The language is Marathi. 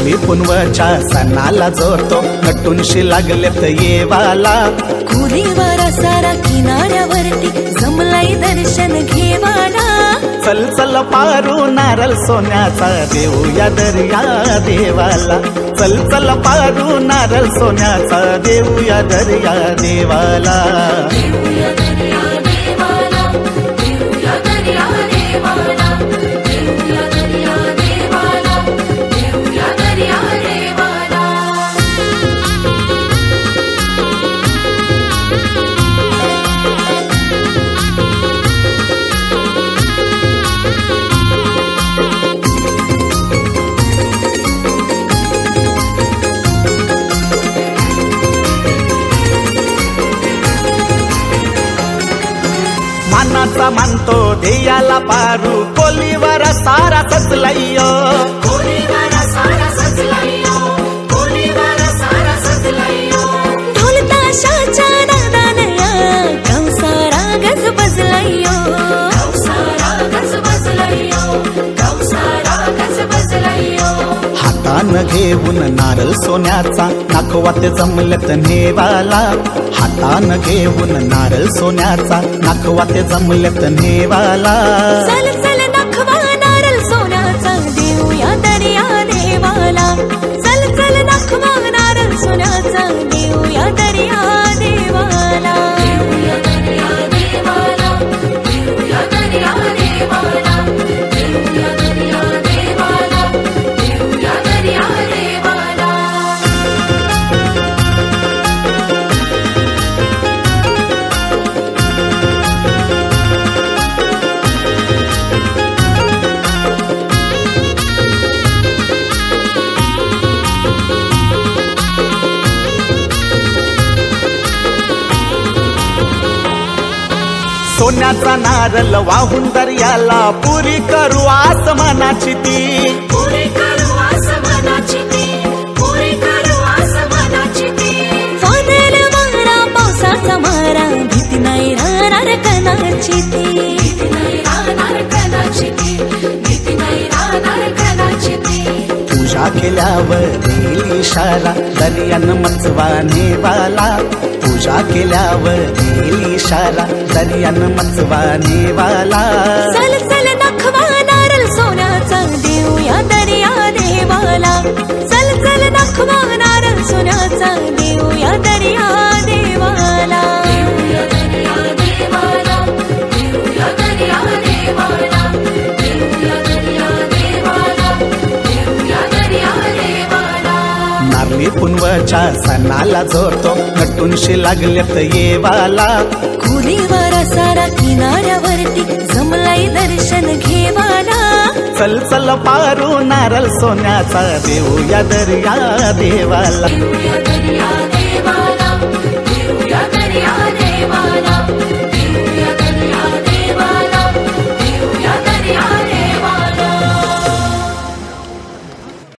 नारळी पुनवच्या सणाला जोडतो नटूनशी लागलेत येवाला कुरीवर सारा किनाऱ्यावरती जमलाई दर्शन घेवाला चल चल पारू नारळ सोन्याचा देऊया दर्या देवाला चल चल पारू नारळ सोन्याचा देऊया दर्या देवाला देऊया दर्या देवाला देऊया दर्या देवाला देऊया दर्या देवाला देऊया दर्या देवाला मानाचा मानतो ध्येयाला पारू कोलीवर सारा सजलायो कोलीवर सारा सजलायो कोलीवर सारा सजलायो ढोल ताशाच्या नादानया कौसारा गज बजलायो कौसारा गज बजलायो कौसारा गज बजलायो हातान घेऊन नारळ सोन्याचा नाखवात जमलत नेवाला हातान घेऊन नारळ सोन्याचा नाखवात जमलत नेवाला चल चल नखवा नारळ सोन्याचा देऊया दर्या देवाला चल चल नखवा नारळ सोन्याचा देऊया दर्या देवाला देऊया दर्या देवाला देऊया दर्या देवाला देऊया दर्या देवाला देऊया दर्या देवाला सोन्याचा नारळ वाहून दर्याला पुरी करू आसमानाची ती पुरी करू आसमानाची ती पुरी करू आसमानाची ती वादळ वारा पावसाचा मारा भीती नाही राहणार कणाची ती भीती नाही राहणार कणाची ती भीती नाही राहणार कणाची ती पूजा केल्यावर देईल इशारा दर्यानं मचवा नेवाला पूजा केल्यावर देईल इशारा दर्यानं मचवा नेवाला चल चल नखवा नारळ सोन्याचा देऊया दर्या देवाला चल चल नखवा नारळ सोन्याचा देऊया दर्या देवाला देऊया दर्या देवाला देऊया दर्या देवाला देऊया दर्या देवाला देऊया दर्या देवाला नारळी पुनवच्या सणाला जोडतो नटूनशी लागलेत येवाला कुरीवर सारा किनाऱ्यावरती जमलाई दर्शन घेवाला चल चल पारू नारळ सोन्याचा देऊया दर्या देवाला देऊया दर्या